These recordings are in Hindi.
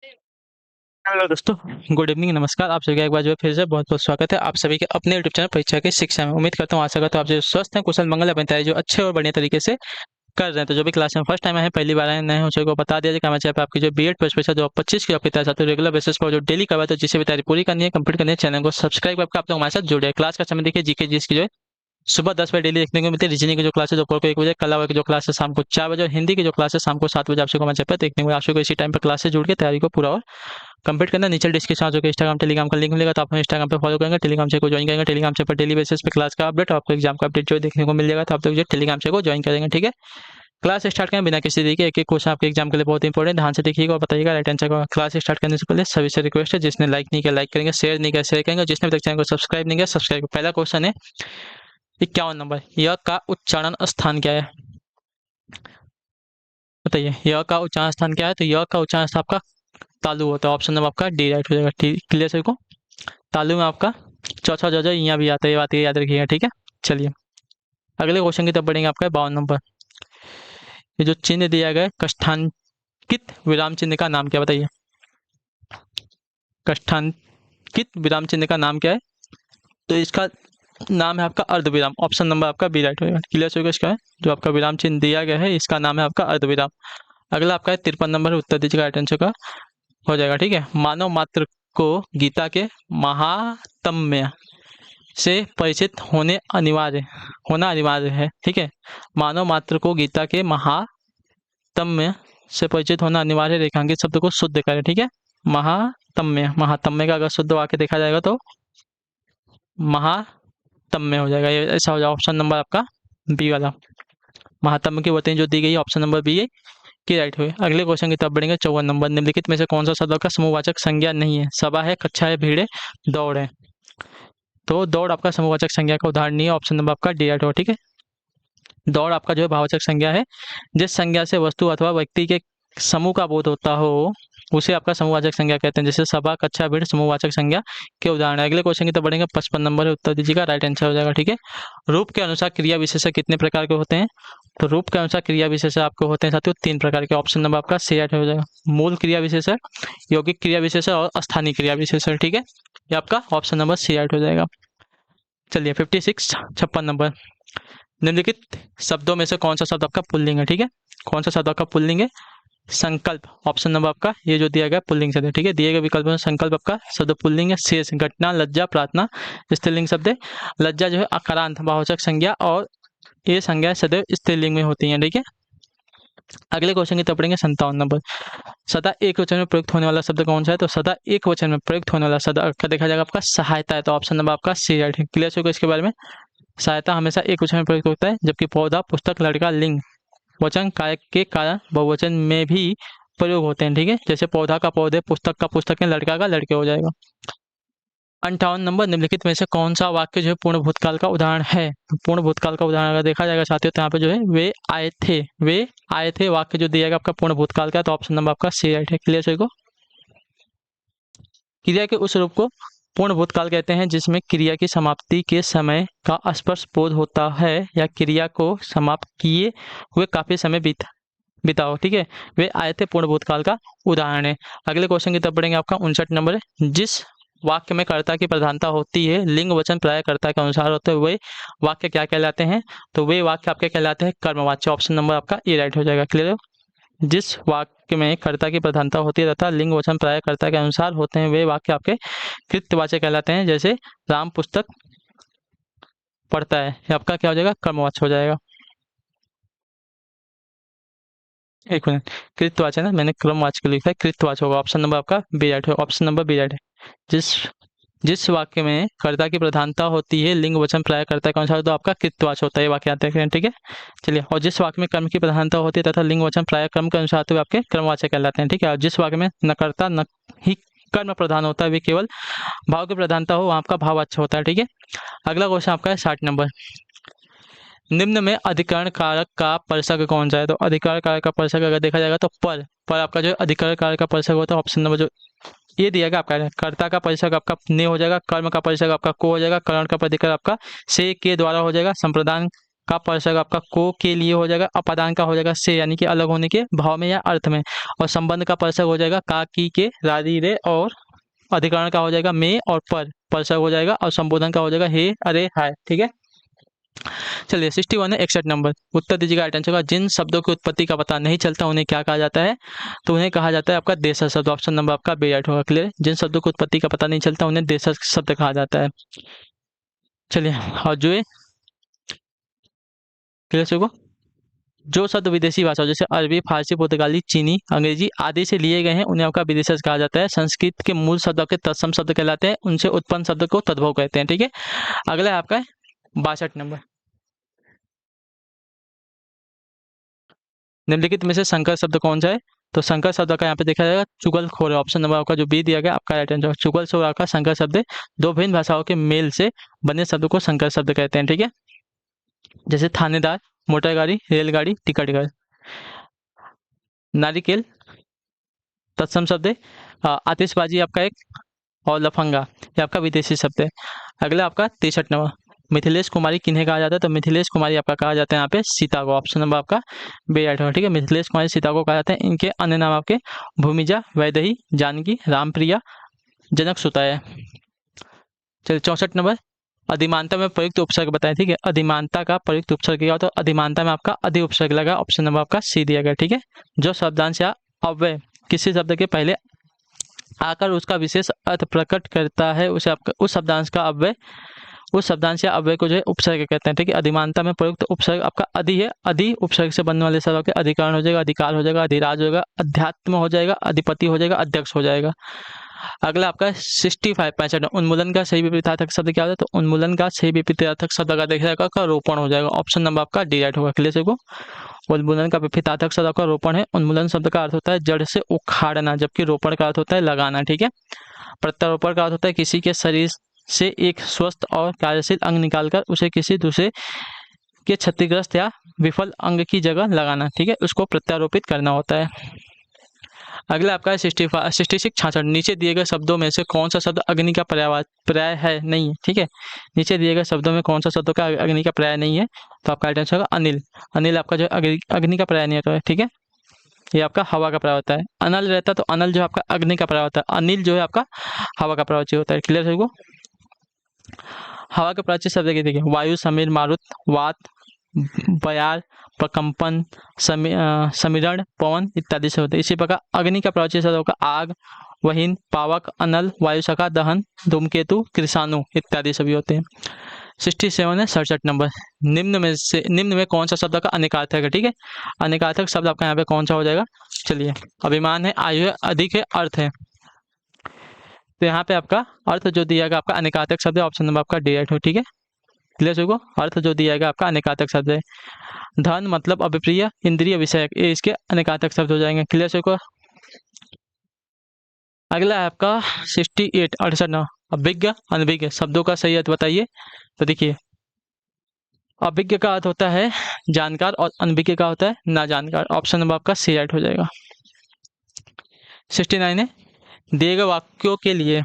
हेलो दोस्तों, गुड इवनिंग, नमस्कार। आप सभी का एक बार जो है फिर से बहुत-बहुत स्वागत है आप सभी के अपने यूट्यूब चैनल परीक्षा की शिक्षा में। उम्मीद करता हूँ, आशा करता हूँ आप जो स्वस्थ हैं, कुशल मंगल अपनी तैयारी जो अच्छे और बढ़िया तरीके से कर रहे हैं। तो जो भी क्लास में फर्स्ट टाइम आए हैं, पहली बार आए हैं, नए हैं, उन सभी को बता दिया जाए कि हमारे चैनल पे आपकी जो बीएड पोस्ट परीक्षा 2025 की आपकी तैयारी चाहते हो रेगुलर बेसिस पर जो डेली करवाते हो, जिसे भी तैयारी पूरी करनी है, कंप्लीट करनी है, चैनल को सब्सक्राइब करके आप लोग हमारे साथ जुड़े। क्लास का समय देखिए, जीके जीएस की जो है सुबह 10 बजे डेली देखने को मिलती है। रीजनिंग की जो क्लास है दोपहर को 1 बजे, कला की जो क्लास है शाम को 4 बजे और हिंदी की जो क्लास है शाम को 7 बजे आप सबको हमारे चैनल पे देखने को मिलेगा। आप सबको इसी टाइम पे क्लास से जुड़ के तैयारी को पूरा और कंप्लीट करना। नीचे डिस्क्रिप्शन में जो कि इंस्टाग्राम टेलीग्राम का लिंक मिलेगा, तो आप हमें इंस्टाग्राम पे फॉलो करेंगे, टेलीग्राम चैनल को ज्वाइन करेंगे। टेलीग्राम चैनल पर डेली बेसिस पे क्लास का अपडेट और आपको एग्जाम का अपडेट जो है देखने को मिल जाएगा, तो आप लोग जो टेलीग्राम चैनल को ज्वाइन करेंगे। ठीक है, क्लास स्टार्ट करें बिना किसी देरी के। एक एक क्वेश्चन आपके एग्जाम के लिए बहुत इंपॉर्टेंट, ध्यान से देखिएगा और बताइएगा राइट आंसर का। क्लास स्टार्ट करने से पहले सभी से रिक्वेस्ट है, जिसने लाइक नहीं किया लाइक करेंगे, शेयर नहीं किया शेयर करेंगे, और जिसने भी तक चैनल को सब्सक्राइब नहीं किया सब्सक्राइब। पहला क्वेश्चन है 51 नंबर, य का उच्चारण स्थान क्या है? बताइए, य का उच्चारण स्थान क्या है? तो य का उच्चारण स्थान आपका तालु होता है। ऑप्शन नंबर आपका डी राइट हो जाएगा। ठीक, क्लियर सभी को? तालु में आपका चौथा जो यहाँ भी आता है, ये बात ये याद रखिएगा। ठीक है, चलिए अगले क्वेश्चन की तरफ बढ़ेंगे। आपका 52 नंबर, ये जो चिन्ह दिया गया है कष्टांकित विराम चिन्ह का नाम क्या? बताइए, कष्टांकित विराम चिन्ह का नाम क्या है? तो इसका नाम है आपका अर्धविराम। ऑप्शन नंबर आपका बी राइट होगा। क्लियर होगा? इसका है जो आपका विराम चिन्ह दिया गया है, इसका नाम है आपका अर्धविराम। अगला आपका है 53 नंबर, उत्तर दीजिएगा राइट आंसर का हो जाएगा। ठीक है, मानव मात्र को गीता के महात्म्य से परिचित होना अनिवार्य है। ठीक है, मानव मात्र को गीता के महात्म्य से परिचित होना अनिवार्य। रेखांकित शब्द को शुद्ध करें। ठीक है, महात्म्य, महात्म्य का अगर शुद्ध वाक्य देखा जाएगा तो महात्म्य हो जाएगा। ये ऐसा हो जाएगा। ऑप्शन नंबर आपका बी वाला, महात्म्य की वर्तनी जो दी गई है ऑप्शन नंबर बी की राइट हुई। अगले क्वेश्चन की तरफ बढ़ेंगे। 54 नंबर, निम्नलिखित में से कौन सा शब्द का समूहवाचक संज्ञा नहीं है? सभा है, कक्षा है, भीड़ है, दौड़ है। तो दौड़ आपका समूहवाचक संज्ञा का उदाहरण नहीं है। ऑप्शन नंबर आपका डी राइट हो। ठीक है, दौड़ आपका जो है भाववाचक संज्ञा है। जिस संज्ञा से वस्तु अथवा व्यक्ति के समूह का बोध होता हो उसे आपका समूहवाचक संज्ञा कहते हैं। जैसे सभा, कक्षा, भीड़ समूहवाचक संज्ञा के उदाहरण है। अगले क्वेश्चन की तरफ बढ़ेंगे। 55 नंबर है, उत्तर दीजिएगा राइट आंसर हो जाएगा। ठीक है, रूप के अनुसार क्रिया विशेषण कितने प्रकार के होते हैं? तो रूप के अनुसार क्रिया विशेषण आपको होते हैं साथियों 3 प्रकार के। ऑप्शन नंबर आपका सी राइट हो जाएगा। मूल क्रिया विशेषण, यौगिक क्रिया विशेषण और स्थानीय क्रिया विशेषण। ठीक है, ये आपका ऑप्शन नंबर सी राइट हो जाएगा। चलिए 56 56 नंबर, निम्नलिखित शब्दों में से कौन सा शब्द आपका पुल्लिंग है? ठीक है, कौन सा शब्द आपका पुल्लिंग है? संकल्प। ऑप्शन नंबर आपका ये जो दिया गया पुल्लिंग शब्द है। ठीक है, दिए गए विकल्प में संकल्प आपका शब्द पुल्लिंग है। शेष, घटना, लज्जा, प्रार्थना स्त्रीलिंग शब्द है। लज्जा जो है अकारांत भाववाचक संज्ञा और ये संज्ञा सदैव स्त्रीलिंग में होती है। ठीक है, अगले क्वेश्चन की तरफ पढ़ेंगे। 57 नंबर, सदा एक वचन में प्रयुक्त होने वाला शब्द कौन सा है? तो सदा एक वचन में प्रयुक्त होने वाला शब्द का देखा जाएगा आपका सहायता है। तो ऑप्शन नंबर आपका सी राइट है। क्लियर होगा इसके बारे में? सहायता हमेशा एक वचन में प्रयुक्त होता है, जबकि पौधा, पुस्तक, लड़का लिंग वचन कारक के कारण बहुवचन में भी प्रयोग होते हैं। ठीक है, जैसे पौधा का पौधे, पुस्तक का पुस्तकें, लड़का का लड़के हो जाएगा। 58 नंबर, निम्नलिखित में से कौन सा वाक्य जो है पूर्ण भूतकाल का उदाहरण है? तो पूर्ण भूतकाल का उदाहरण अगर देखा जाएगा साथियों, तो यहाँ पे जो है वे आए थे वाक्य जो दिया गया आपका पूर्ण भूतकाल का। तो ऑप्शन नंबर आपका सी राइट है। क्लियर सही को? क्रिया के उस रूप को पूर्ण भूतकाल कहते हैं जिसमें क्रिया की समाप्ति के समय का स्पर्श बोध होता है या क्रिया को समाप्त किए हुए काफी समय बिताओ। ठीक है, वे आए थे पूर्ण भूतकाल का उदाहरण है। अगले क्वेश्चन की तरफ बढ़ेंगे। आपका 59 नंबर है, जिस वाक्य में कर्ता की प्रधानता होती है, लिंग वचन प्राय कर्ता के अनुसार होते हैं, वे वाक्य क्या कहलाते हैं? तो वे वाक्य आपके कहलाते हैं कर्मवाच्य। ऑप्शन नंबर आपका ए राइट हो जाएगा। क्लियर? जिस वाक्य में कर्ता की प्रधानता होती है तथा लिंग वचन प्राय कर्ता के अनुसार होते हैं, वे वाक्य आपके कृत्यवाचक कहलाते हैं। जैसे राम पुस्तक पढ़ता है, ये आपका क्या हो जाएगा? कर्मवाच्य हो जाएगा। एक मिनट, कृतवाचक है ना, मैंने क्रमवाचक के लिखा है, कृतवाचक होगा। ऑप्शन नंबर आपका बी राइट है। ऑप्शन नंबर बी राइट है। जिस जिस वाक्य में कर्ता की प्रधानता होती है, लिंग वचन प्राय कर्ता के अनुसार, तो आपका कृतवाचक होता है। ये वाक्य आते हैं। ठीक है, चलिए, और जिस वाक्य में कर्म की प्रधानता होती है तथा लिंग वचन प्राय कर्म के अनुसार, तो वे आपके क्रमवाचक कहलाते हैं। ठीक है, और जिस वाक्य में न कर्ता न ही कर्म प्रधान होता है, वे केवल भाव की प्रधानता हो, वहाँ आपका भावाच्य होता है। ठीक है, अगला क्वेश्चन आपका है 60 नंबर, निम्न में अधिकरण कारक का परसक कौन सा है? तो अधिकरण कारक का परसक अगर देखा जाएगा तो पर आपका जो अधिकरण कारक का परसक होता है ऑप्शन नंबर जो ये दिया गया आपका कर्ता का परिसर आपका ने हो जाएगा, कर्म का परिसर आपका को हो जाएगा, करण का प्रतिकर आपका से के द्वारा हो जाएगा, संप्रदान का परसर्ग आपका को के लिए हो जाएगा, अपादान का हो जाएगा से, यानी कि अलग होने के भाव में या अर्थ में, और संबंध का परसर्ग हो जाएगा का की के रारी रे, और अधिकरण का हो जाएगा में और पर परसर्ग हो जाएगा, और संबोधन का हो जाएगा हे अरे हाय। ठीक है, चलिए 61 है 61 नंबर, उत्तर दीजिएगा राइट आंसर का। जिन शब्दों की उत्पत्ति का पता नहीं चलता उन्हें क्या कहा जाता है, तो उन्हें कहा जाता है आपका देशज शब्द। ऑप्शन नंबर आपका बी राइट होगा। क्लियर, जिन शब्दों की उत्पत्ति का पता नहीं चलता उन्हें देशज शब्द कहा जाता है। चलिए, और जो है क्लियर से जो शब्द विदेशी भाषा जैसे अरबी, फारसी, पुर्तगाली, चीनी, अंग्रेजी आदि से लिए गए हैं उन्हें आपका विदेशज कहा जाता है। संस्कृत के मूल शब्द के तत्सम शब्द कहलाते हैं, उनसे उत्पन्न शब्द को तद्भव कहते हैं। ठीक है, अगला है आपका 62 नंबर, निम्नलिखित में से संकर शब्द कौन सा है, तो संकर शब्द का यहाँ पे देखा जाएगा चुगलखोर है। ऑप्शन नंबर आपका जो बी दिया गया आपका राइट आंसर। चुगलखोर आपका संकर शब्द है, दो भिन्न भाषाओं के मेल से बने शब्द को संकर शब्द कहते हैं। ठीक है, जैसे थानेदार, मोटर गाड़ी, रेलगाड़ी, टिकट घर। नारिकेल तत्सम शब्द है, आतिशबाजी आपका एक, और लफंगा ये आपका विदेशी शब्द है। अगला आपका 63 नंबर, मिथिलेश कुमारी किन्हें कहा जाता है, तो मिथिलेश कुमारी आपका कहा जाता है यहाँ पे सीता को। ऑप्शन नंबर आपका बी राइट होगा। ठीक है, मिथिलेश कुमारी सीता को कहा जाता है। इनके अन्य नाम आपके भूमिजा, वैदेही, जानकी, रामप्रिया, जनक सुता है। चलिए 64 नंबर, अधिमानता में प्रयुक्त उपसर्ग बताएं। ठीक है, अधिमानता का प्रयुक्त उपसर्ग क्या होता है, तो अधिमानता में आपका अधि उपसर्ग लगा। ऑप्शन नंबर आपका सी दिया गया। ठीक है, जो शब्दांश या अव्यय किसी शब्द के पहले आकर उसका विशेष अर्थ प्रकट करता है उसे आपका उस शब्दांश का अव्यय, उस शब्दांश या अव्यय को जो है उपसर्ग कहते हैं। ठीक है, अधिमानता में प्रयुक्त उपसर्ग आपका अधि है, अधि उपसर्ग से बनने वाले शब्द के अधिकरण हो जाएगा, अधिकार हो जाएगा, अधिराज होगा, अध्यात्म हो जाएगा, अधिपति हो जाएगा, अध्यक्ष हो जाएगा। अगला आपका 65 उन्मूलन का सही विपरीतार्थक शब्द क्या होता है, तो उन्मूलन का सही विपरीतार्थक शब्द अगर देखा जाएगा का रोपण हो जाएगा। ऑप्शन नंबर आपका डी राइट होगा। क्लियर से को उन्मूलन का विपरीतार्थक शब्द आपका रोपण है। उन्मूलन शब्द का अर्थ होता है जड़ से उखाड़ना, जबकि रोपण का अर्थ होता है लगाना। ठीक है, प्रत्यारोपण का अर्थ होता है किसी के शरीर से एक स्वस्थ और कार्यशील अंग निकालकर उसे किसी दूसरे के क्षतिग्रस्त या विफल अंग की जगह लगाना। ठीक है, उसको प्रत्यारोपित करना होता है। अगला आपका 66 नीचे दिए गए शब्दों में से कौन सा शब्द अग्नि का पर्याय है नहीं है। ठीक है, नीचे दिए गए शब्दों में कौन सा शब्दों का अग्नि का पर्याय नहीं है, तो आपका आंसर होगा अनिल। अनिल आपका जो अग्नि का पर्याय नहीं होता है। ठीक है, ये आपका हवा का पर्याय होता है। अनल रहता है तो अनल जो है आपका अग्नि का पर्याय होता है, अनिल जो है आपका हवा का पर्याय होता है। क्लियर है को हवा के प्राचीन शब्द देखिए वायु, समीर, मारुत, वात, बयार, प्रकंपन, समीरण, पवन इत्यादि से होते हैं। इसी प्रकार अग्नि का प्राचीन शब्द होगा आग, वहीन, पावक, अनल, वायुशका, दहन, धूमकेतु, कृषाणु इत्यादि सभी होते हैं। 67 है 67 नंबर, निम्न में कौन सा शब्द का अनेकार्थक है। ठीक है, अनेकार्थक शब्द आपका यहाँ पे कौन सा हो जाएगा, चलिए अभिमान है, आयु है, अधिक है, अर्थ है। तो यहाँ पे आपका अर्थ जो दिया गया आपका अनेकार्थक शब्द है। ऑप्शन नंबर आपका डी राइट हो। ठीक है, क्लियर से अर्थ जो दिया गया आपका अनेकार्थक शब्द है। धन मतलब अभिप्रिय, इंद्रिय, विषय, ये इसके अनेकार्थक शब्द हो जाएंगे। क्लियर से अगला है आपका 68 68 अभिज्ञ, अनभिज्ञ शब्दों का सही अर्थ बताइए। तो देखिए अभिज्ञ का अर्थ होता है जानकार और अनभिज्ञ का होता है ना जानकार। ऑप्शन नंबर आपका सी राइट हो जाएगा। 69 है दिए गए वाक्यों के लिए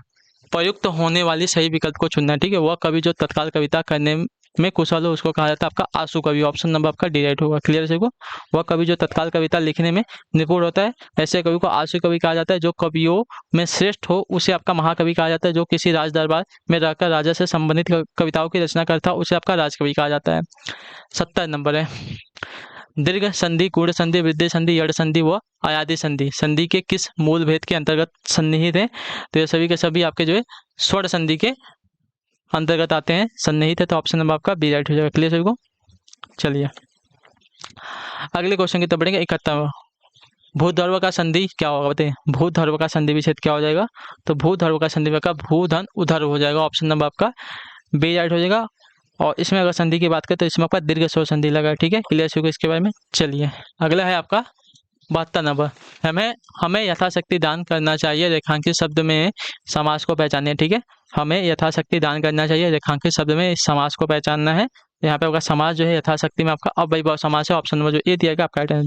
प्रयुक्त होने वाली सही विकल्प को चुनना है। ठीक है, वह कवि जो तत्काल कविता करने में कुशल हो उसको कहा जाता है आपका आंसू कवि। ऑप्शन नंबर आपका डी राइट होगा। क्लियर से को वह कवि जो तत्काल कविता लिखने में निपुण होता है, ऐसे कवि को आंसू कवि कहा जाता है। जो कवियों में श्रेष्ठ हो उसे आपका महाकवि कहा जाता है। जो किसी राज दरबार में रहकर राजा से संबंधित कविताओं की रचना करता है उसे आपका राजकवि कहा जाता है। 70 नंबर है दीर्घ संधि, गुण संधि, वृद्धि संधि, यड़ संधि व अयादि संधि संधि के किस मूल भेद के अंतर्गत सन्निहित है, तो ये सभी के सभी आपके जो है स्वर संधि के अंतर्गत आते हैं, सन्निहित है। तो ऑप्शन नंबर आपका बी राइट हो जाएगा। क्लियर सभी को, चलिए अगले क्वेश्चन की तरफ बढ़ेंगे। 71 भूधर्व का संधि क्या होगा बताइए। भूधर्व का संधि विच्छेद क्या हो जाएगा, तो भूधर्व का संधि का भूधन उधर्व हो जाएगा। ऑप्शन नंबर आपका बी राइट हो जाएगा। और इसमें अगर संधि की बात करें तो इसमें आपका दीर्घ स्वर संधि लगा। ठीक है, क्लियर होगा इसके बारे में। चलिए अगला है आपका 72 नंबर हमें यथाशक्ति दान करना चाहिए रेखांकित शब्द में समास को पहचानिए। ठीक है, हमें यथाशक्ति दान करना चाहिए रेखांकित शब्द में इस समास को पहचानना है। यहाँ पे आपका समास जो है यथाशक्ति में आपका अव्ययभाव समास है। ऑप्शन नंबर जो ए दिया गया आपका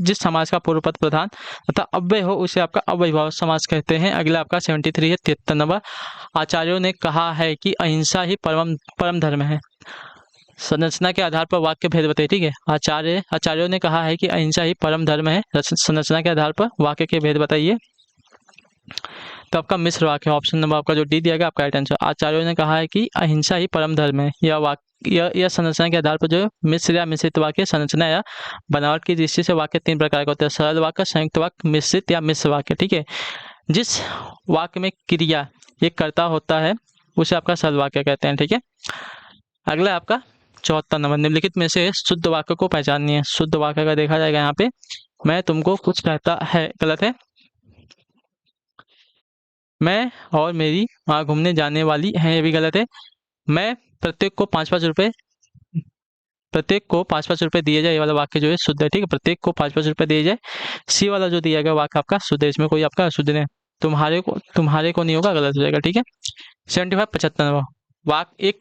जिस समास का पूर्व पद प्रधान तथा अव्यय हो उसे आपका अव्ययभाव समास कहते हैं। अगला आपका 73 है 73 नंबर आचार्यों ने कहा है कि अहिंसा ही परम धर्म है। संरचना के आधार पर वाक्य भेद बताइए। ठीक है, आचार्यों ने कहा है कि अहिंसा ही परम धर्म है। संरचना के आधार पर वाक्य के भेद बताइए। तो आपका मिश्र वाक्य, ऑप्शन नंबर आपका जो डी दिया गया आपका राइट आंसर। आचार्यों ने कहा है कि अहिंसा ही परम धर्म है। यह वाक्य यह संरचना के आधार पर जो मिश्र या मिश्रित वाक्य, संरचना या बनावट की दृष्टि से वाक्य 3 प्रकार के होते हैं: सरल वाक्य, संयुक्त वाक्य, मिश्रित या मिश्र वाक्य। ठीक है, जिस वाक्य में क्रिया एक कर्ता होता है उसे आपका सरल वाक्य कहते हैं। ठीक है, अगला आपका 74 नंबर, निम्नलिखित में से शुद्ध वाक्य को पहचानिए। शुद्ध वाक्य का देखा जाएगा यहाँ पे, मैं तुमको कुछ कहता है, गलत है। मैं और मेरी वहाँ घूमने जाने वाली है, ये भी गलत है। मैं प्रत्येक को 5-5 रुपए दिए जाए, ये वाला वाक्य जो है शुद्ध है। ठीक है, प्रत्येक को 5-5 रुपए दिए जाए। सी वाला जो दिया गया वाक्य आपका शुद्ध है, इसमें कोई आपका अशुद्ध नहीं। तुम्हारे को नहीं होगा, गलत हो जाएगा। ठीक है, 75 नंबर, वाक्य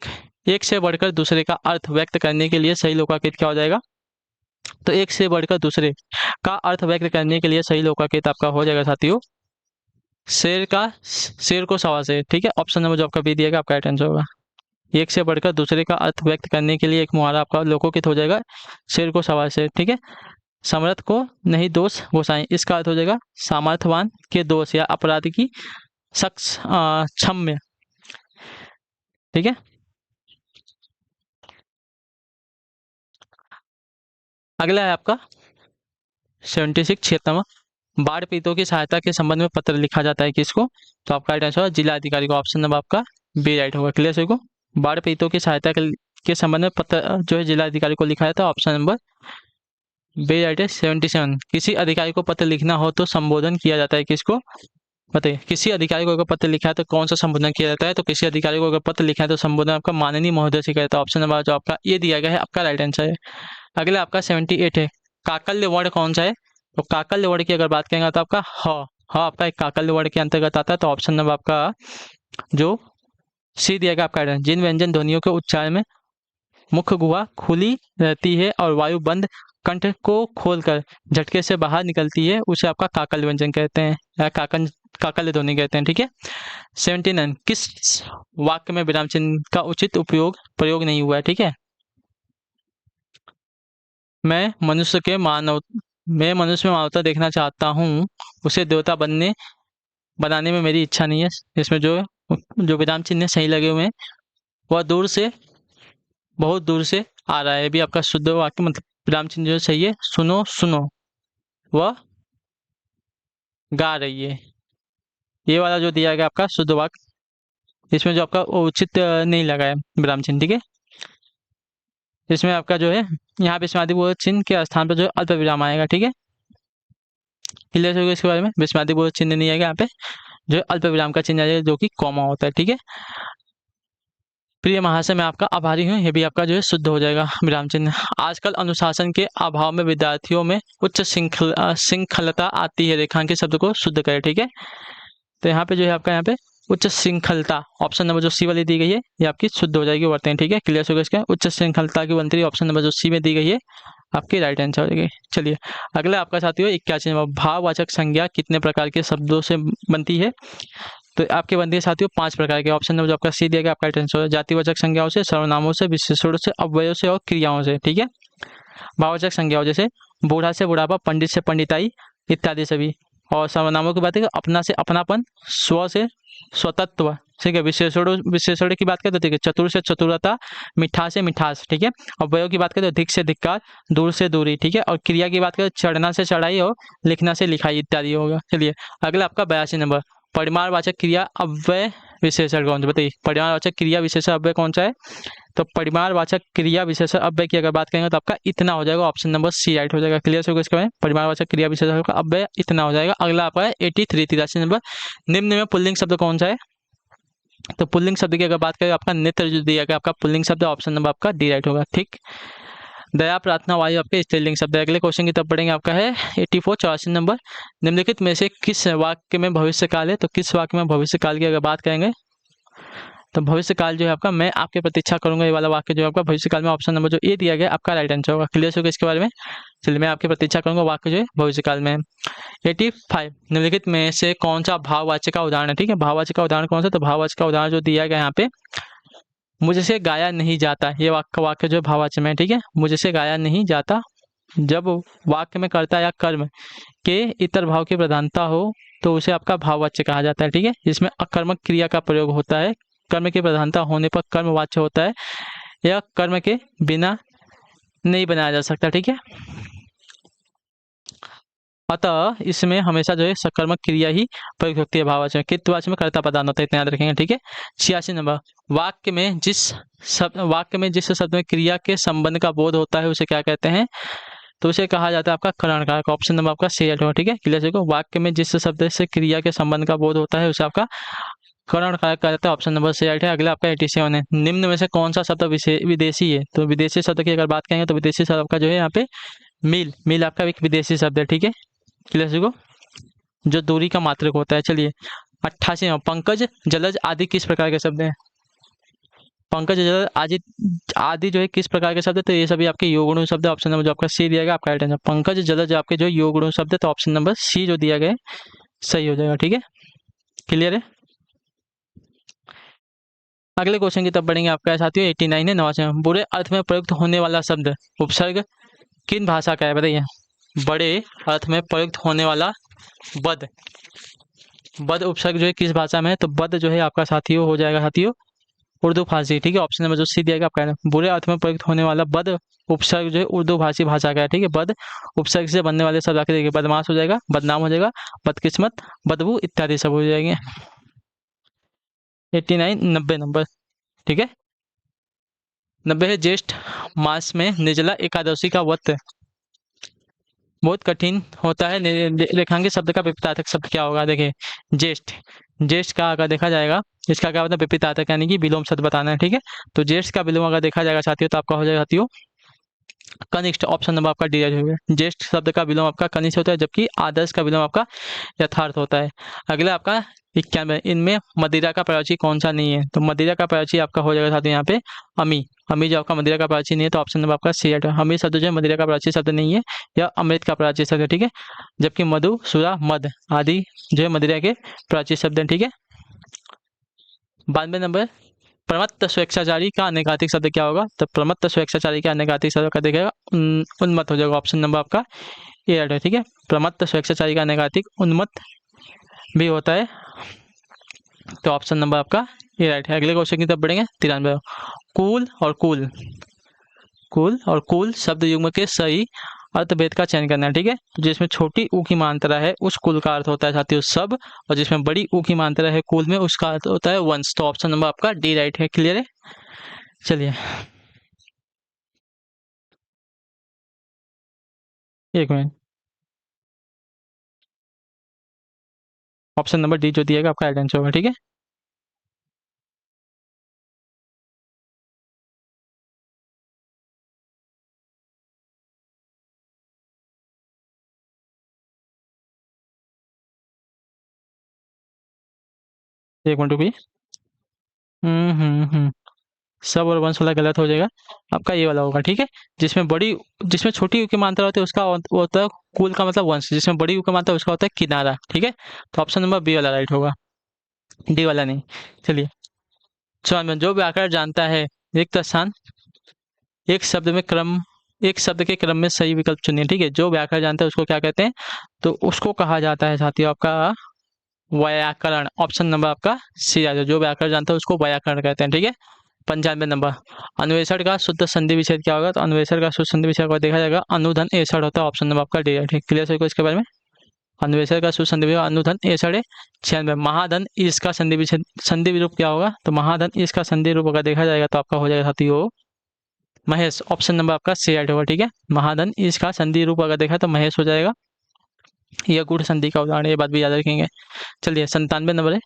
एक से बढ़कर दूसरे का अर्थ व्यक्त करने के लिए सही लोकाकृत क्या हो जाएगा? तो एक से बढ़कर दूसरे का अर्थ व्यक्त करने के लिए सही लोकाकृत आपका हो जाएगा साथियों, शेर को सवा शेर। ठीक है, ऑप्शन नंबर जो आपका बी दिएगा आपका राइट आंसर होगा। एक से बढ़कर दूसरे का अर्थ व्यक्त करने के लिए एक मुहावरा आपका लोकोकित हो जाएगा, शेर को सवा शेर। ठीक है, समर्थ को नहीं दोष गोसाई, इसका अर्थ हो जाएगा सामर्थ्यवान के दोष या अपराधी की शख्स क्षम्य। ठीक है, अगला है आपका 76 बाढ़ पीड़ितों की सहायता के संबंध में पत्र लिखा जाता है किसको? तो आपका राइट आंसर जिला अधिकारी को। ऑप्शन नंबर आपका बी राइट होगा। क्लियर सभी को? बाढ़ पीड़ितों की सहायता के संबंध में पत्र जो है जिला अधिकारी को लिखा जाता है, ऑप्शन नंबर बी राइट है। 77 किसी अधिकारी को पत्र लिखना हो तो संबोधन किया जाता है किसको? बताइए, किसी अधिकारी को अगर पत्र लिखा है तो कौन सा संबोधन किया जाता है? तो किसी अधिकारी को अगर पत्र लिखा है तो संबोधन आपका माननीय महोदय से किया जाता है। ऑप्शन नंबर जो आपका ये दिया गया है आपका राइट आंसर है। अगला आपका 78 है, काकल्य वर्ण कौन सा है? तो काकल्य वर्ण की अगर बात करेंगे तो आपका ह आपका एक काकल्य वर्ण के अंतर्गत आता है। तो ऑप्शन नंबर आपका जो सी दिया गया आपका, जिन व्यंजन ध्वनियों के उच्चारण में मुख्य गुहा खुली रहती है और वायु बंद कंठ को खोलकर झटके से बाहर निकलती है उसे आपका काकल्य व्यंजन कहते हैं या काकल्य ध्वनि कहते हैं। ठीक है, 79 किस वाक्य में विराम चिन्ह का उचित प्रयोग नहीं हुआ है? ठीक है, मैं मनुष्य में मानवता देखना चाहता हूँ, उसे देवता बनाने में मेरी इच्छा नहीं है। इसमें जो विराम चिन्ह सही लगे हुए हैं वह बहुत दूर से आ रहा है, ये भी आपका शुद्ध वाक्य, मतलब विराम चिन्ह जो सही है। सुनो वह गा रही है, ये वाला जो दिया गया आपका शुद्ध वाक्य, इसमें जो आपका उचित नहीं लगा है विराम चिन्ह। ठीक है, इसमें आपका जो है यहाँ पे विस्मयादि बहुवचन चिन्ह के स्थान पर जो है अल्प विराम आएगा। ठीक है, क्लियर होगा इसके बारे में? विस्मयादि बहुवचन चिन्ह नहीं आएगा, यहाँ पे जो है अल्प विराम का चिन्ह आएगा जो कि कॉमा होता है। ठीक है, प्रिय महाशय मैं आपका आभारी हूँ, ये भी आपका जो है शुद्ध हो जाएगा विराम चिन्ह। आजकल अनुशासन के अभाव में विद्यार्थियों में उच्च श्रृंखलता आती है, रेखांकित शब्द को शुद्ध करें। ठीक है, तो यहाँ पे जो है आपका यहाँ पे उच्च श्रृंखलता, ऑप्शन नंबर जो सी वाली दी गई है ये आपकी शुद्ध हो जाएगी वर्तनी। ठीक है, क्लियर होगा इसका? उच्च श्रृंखलता की बनती है, ऑप्शन नंबर जो सी में दी गई है आपकी राइट आंसर हो जाएगी। चलिए अगला आपका साथियों 81 नंबर, भाववाचक संज्ञा कितने प्रकार के शब्दों से बनती है? तो आपकी बनती है साथियों 5 प्रकार के। ऑप्शन नंबर जो आपका सी दिया गया आपका राइट आंसर है। जातिवाचक संज्ञाओं से, सर्वनामों से, विशेषणों से, अव्ययों से और क्रियाओं से। ठीक है, भाववाचक संज्ञाओं जैसे बूढ़ा से बुढ़ापा, पंडित से पंडिताई इत्यादि सभी। और सर्वनामों की बात है अपना से अपनापन, स्व से स्वतत्व। ठीक है, विशेषण की बात करें तो ठीक है, चतुर से चतुरता, मिठा से मिठास। ठीक है, अव्ययों की बात करें तो धिक से धिक्कार, दूर से दूरी। ठीक है, और क्रिया की बात करें चढ़ना से चढ़ाई और लिखना से लिखाई इत्यादि होगा। चलिए अगला आपका 82 नंबर, परिमाणवाचक क्रिया अव्यय विशेषण कौन सा? बताइए, परिमाणवाचक क्रिया विशेषण अव्यय कौन सा है? तो परिमाणवाचक क्रिया विशेषण अव्यय की अगर बात करेंगे तो आपका इतना हो जाएगा, ऑप्शन नंबर सी राइट हो जाएगा। क्लियर होगा इसके बारे में? परिमाणवाचक क्रिया विशेषण का अव्यय इतना हो जाएगा। अगला आपका है 83 नंबर, निम्न में पुल्लिंग शब्द कौन सा है? तो पुल्लिंग शब्द की अगर बात करें आपका नेत्र जो दिया गया आपका पुल्लिंग शब्द, ऑप्शन नंबर आपका डी राइट होगा। ठीक, दया प्रार्थना वायु आपके स्त्रीलिंग शब्द है। अगले क्वेश्चन की तब पढ़ेंगे आपका है 84 नंबर, निम्नलिखित में से किस वाक्य में भविष्य काल है? तो किस वाक्य में भविष्य काल की अगर बात करेंगे तो भविष्य काल जो है आपका मैं आपके प्रतीक्षा करूंगा, ये वाला वाक्य जो है आपका भविष्य काल में, ऑप्शन नंबर जो ए दिया गया आपका राइट आंसर होगा। क्लियर होगा इसके बारे में? चलिए मैं आपकी प्रतीक्षा करूंगा वाक्य जो है भविष्य काल में। 85 निम्नलिखित में से कौन सा भाववाचक का उदाहरण है? ठीक है, भाववाचक का उदाहरण कौन सा? तो भाववाचक का उदाहरण जो दिया गया यहाँ पे मुझसे गाया नहीं जाता, ये वाक्य जो है भाववाचक में है, ठीक है। मुझसे गाया नहीं जाता जब वाक्य में कर्ता या कर्म के इतर भाव की प्रधानता हो तो उसे आपका भाववाच्य कहा जाता है, ठीक है। जिसमें अकर्मक क्रिया का प्रयोग होता है, कर्म की प्रधानता होने पर कर्मवाच्य होता है, या कर्म के बिना नहीं बनाया जा सकता, ठीक है। अतः इसमें हमेशा जो है सकर्मक क्रिया ही प्रयुक्त होती है भाववाचक में। कित्वाचक में कर्ता प्रधान होता है, इतना याद रखेंगे, ठीक है। 86 नंबर, वाक्य में जिस शब्द में क्रिया के संबंध का बोध होता है उसे क्या कहते हैं? तो उसे कहा जाता है आपका करण कारक। ऑप्शन नंबर आपका सी होगा, ठीक है। क्लियर देखो, वाक्य में जिस शब्द से क्रिया के संबंध का बोध होता है उसे आपका करण कारक कहा जाता है। ऑप्शन नंबर सी है। अगला आपका 87 है, निम्न में से कौन सा शब्द विदेशी है? तो विदेशी शब्द की अगर बात करेंगे तो विदेशी शब्द आपका जो है यहाँ पे मील आपका एक विदेशी शब्द है, ठीक है। क्लियर देखो, जो दूरी का मात्रक होता है। चलिए 88, पंकज जलज आदि किस प्रकार के शब्द हैं? पंकज जलज आदि जो है किस प्रकार के शब्द है? तो ये सभी आपके योगुण शब्द है। ऑप्शन नंबर जो आपका सी दिया गया आपका राइट आंसर। पंकज जलज आपके जो योगुण शब्द है, तो ऑप्शन नंबर सी जो दिया गया है सही हो जाएगा, ठीक है। क्लियर है। अगले क्वेश्चन की तरफ बढ़ेंगे। आपका साथियों 89 है, 89 बुरे अर्थ में प्रयुक्त होने वाला शब्द उपसर्ग किन भाषा का है? बताइए। बड़े अर्थ में प्रयुक्त होने वाला बद उपसर्ग जो है किस भाषा में है? तो बद जो है आपका साथियों हो जाएगा साथियों उर्दू फारसी, ठीक है। ऑप्शन नंबर जो सी दिया गया आपका बुरे अर्थ में प्रयुक्त होने वाला बद उपसर्ग जो है उर्दू भाषी भाषा का है, ठीक है। बद उपसर्ग से बनने वाले शब्द आके देखिए, बदमाश हो जाएगा, बदनाम हो जाएगा, बदकिस्मत, बदबू इत्यादि सब हो जाएंगे। 89 90 नंबर, ठीक है। 90 है, ज्येष्ठ मास में निर्जला एकादशी का व्रत बहुत कठिन होता है, रेखांकित शब्द का विपरीतार्थक शब्द क्या होगा? देखिए ज्येष्ठ का अगर देखा जाएगा, इसका क्या होता है? विपरीतार्थक यानी कि विलोम शब्द बताना है, ठीक है। तो ज्येष्ठ का विलोम अगर देखा जाएगा साथियों तो आपका हो जाएगा साथियों कनिष्ठ। ऑप्शन नंबर आपका डी हो गया। ज्येष्ठ शब्द का विलोम आपका कनिष्ठ होता है, जबकि आदर्श का विलोम आपका यथार्थ होता है। अगला आपका 91, इनमें मदिरा का प्रवाची कौन सा नहीं है? तो मदिरा का प्रवाची आपका हो जाएगा साथियों यहाँ पे अमी जो आपका मदिरा का प्रवाची नहीं है, तो ऑप्शन नंबर आपका सी है। अमी शब्द जो है मदिरा का प्रवाची शब्द नहीं है, या अमृत का प्रवाची शब्द है, ठीक है। जबकि मधु, सुरा, मद आदि जो है मदिरा के प्रवाची शब्द है, ठीक है। 92 नंबर, प्रमत्त स्वेच्छाचारी का अनेकाधिक शब्द क्या होगा? तो प्रमत्त स्वेच्छाचारी का अनेकाधिक शब्द का देखेगा उन्मत्त हो जाएगा। ऑप्शन नंबर आपका ए है, ठीक है। प्रमत्त स्वेच्छाचारी का अनेकाधिक उन्मत्त भी होता है, तो ऑप्शन नंबर आपका ए राइट है। अगले क्वेश्चन की तरफ बढ़ेंगे। 93, कूल और कूल शब्द युग्म के सही अर्थभेद का चयन करना है, ठीक है। तो जिसमें छोटी ऊ की मात्रा है उस कुल का अर्थ होता है साथियों सब, और जिसमें बड़ी ऊ की मात्रा है कुल में उसका अर्थ होता है वंश। तो ऑप्शन नंबर आपका डी राइट है। क्लियर है। चलिए एक मिनट, ऑप्शन नंबर डी जो दिएगा आपका राइट आंसर होगा, ठीक है। एक मिनट रुकिए। हम्म, सब और वंश वाला गलत हो जाएगा, आपका ये वाला होगा, ठीक है। जिसमें छोटी यू की मात्रा होती है उसका वो होता है कुल का मतलब वंश, जिसमें बड़ी यू की मात्रा उसका होता है किनारा, ठीक है। तो ऑप्शन नंबर बी वाला राइट होगा, डी वाला नहीं। चलिए 54, जो व्याकरण जानता है रिक्त स्थान एक शब्द में क्रम एक शब्द के क्रम में सही विकल्प चुनिए, ठीक है। जो व्याकरण जानता है उसको क्या कहते हैं? तो उसको कहा जाता है साथियों आपका व्याकरण। ऑप्शन नंबर आपका सी आ जाए, जो व्याकरण जानता है उसको व्याकरण कहते हैं, ठीक है। 95 नंबर, अन्वेषण का शुद्ध संधि विच्छेद क्या होगा? तो अन्वेषण का शुद्ध संधि विच्छेद देखा जाएगा अनुधन एसड़ होता है। ऑप्शन नंबर आपका डी है, ठीक। क्लियर है इसके बारे में? अन्वेषण का शुद्ध संधि अनुधन एसड़ है। 96, महाधन ईस का संधि विच्छेद संधि रूप क्या होगा? तो महाधन ईस का संधि रूप अगर देखा जाएगा तो आपका हो जाएगा साथियों महेश। ऑप्शन नंबर आपका सी राइट होगा, ठीक है। महाधन ईस का संधि रूप अगर देखा तो महेश हो जाएगा, यह गुण संधि का उदाहरण, ये बात भी याद रखेंगे। चलिए 97 नंबर है,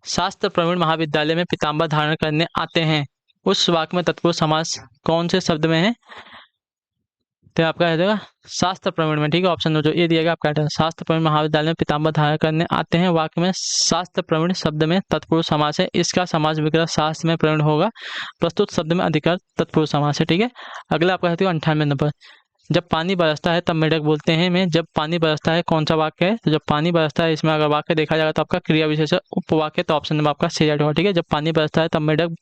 शास्त्र प्रवीण महाविद्यालय में पीताम्बर धारण करने आते हैं उस वाक्य में तत्पुरुष समास कौन से शब्द में है? तो आपका है जाएगा शास्त्र प्रवीण में, ठीक है। ऑप्शन जो ये दिया गया आपका शास्त्र प्रवीण महाविद्यालय में पीताम्बर धारण करने आते हैं वाक्य में शास्त्र प्रवीण शब्द में तत्पुरुष समास है, इसका समास विग्रह शास्त्र में प्रवीण होगा, प्रस्तुत शब्द में अधिकार तत्पुरुष समास है, ठीक है। अगला आपका है 98 नंबर, जब पानी बरसता है तब मेढक बोलते हैं में जब पानी बरसता है कौन सा वाक्य है? तो जब पानी बरसता है इसमें अगर वाक्य देखा जाएगा तो आपका क्रिया विशेषण उपवाक्य, तो ऑप्शन नंबर आपका सी राइट होगा। ठीक है, जब पानी बरसता है तब मेढक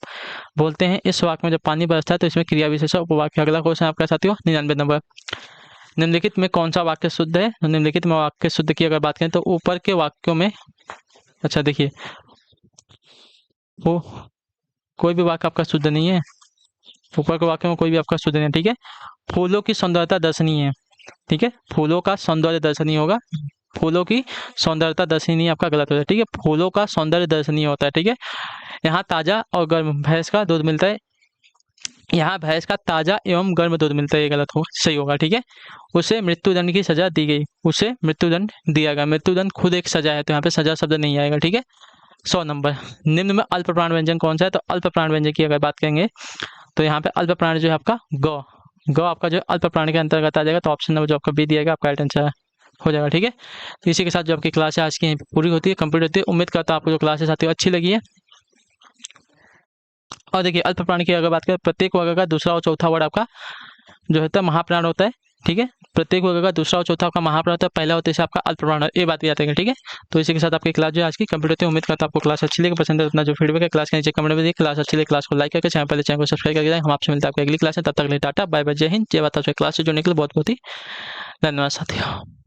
बोलते हैं, इस वाक्य में जब पानी बरसता है तो इसमें क्रिया विशेषण उपवाक्य। अगला क्वेश्चन आपका साथियों 99 नंबर, निम्नलिखित में कौन सा वाक्य शुद्ध है? तो निम्नलिखित में वाक्य शुद्ध की अगर बात करें तो ऊपर के वाक्यों में, अच्छा देखिए, वो कोई भी वाक्य आपका शुद्ध नहीं है, ऊपर के वाक्य में कोई भी आपका शुद्ध नहीं है। ठीक है, फूलों की सौंदर्यता दर्शनीय है। ठीक है, फूलों का सौंदर्य दर्शनीय होगा, फूलों की सौंदर्यता दर्शनीय आपका गलत हो जाए। ठीक है, फूलों का सौंदर्य दर्शनीय होता है। ठीक है, यहाँ ताजा और गर्म भैंस का दूध मिलता है, यहाँ भैंस का ताजा एवं गर्म दूध मिलता है, ये गलत हो, सही होगा। ठीक है, उसे मृत्युदंड की सजा दी गई, उसे मृत्युदंड दिया गया, मृत्युदंड खुद एक सजा है तो यहाँ पे सजा शब्द नहीं आएगा। ठीक है, 100 नंबर, निम्न में अल्प प्राण व्यंजन कौन सा है? तो अल्प प्राण व्यंजन की अगर बात करेंगे तो यहाँ पे अल्प प्राण जो है आपका गौ, गौ आपका जो अल्प प्राण के अंतर्गत आ जाएगा, तो ऑप्शन नंबर जो आपका बी दिया गया आपका राइट आंसर हो जाएगा। ठीक है, तो इसी के साथ जो आपकी क्लास है आज की पूरी होती है, कंप्लीट होती है। उम्मीद करता हूँ आपको जो क्लास है साथियों अच्छी लगी है। और देखिए अल्प प्राण की अगर बात करें, प्रत्येक वर्ग का दूसरा और चौथा वर्ड आपका जो होता है महाप्राण होता है। ठीक है, प्रत्येक वर्ग का दूसरा और चौथा आपका महाप्राण होता है, पहला होता है आपका अल्प प्राण, ये बात याद रखेंगे। ठीक है, तो इसी के साथ आपकी क्लास जो है आज की कंप्लीट होती है। उम्मीद करता हूँ आपको क्लास अच्छी लगी, पसंद है अपना जो फीडबैक है क्लास के नीचे कमेंट में दिए। क्लास अच्छी लगी क्लास को लाइक करके चैनल को सब्सक्राइब करके जाए। हम आपसे मिलते हैं आपकी अगली क्लास में, तब तक के लिए टाटा बाय बाय, जय हिंद, जय माता। क्लास से जुड़ने के लिए बहुत बहुत ही धन्यवाद साथियों।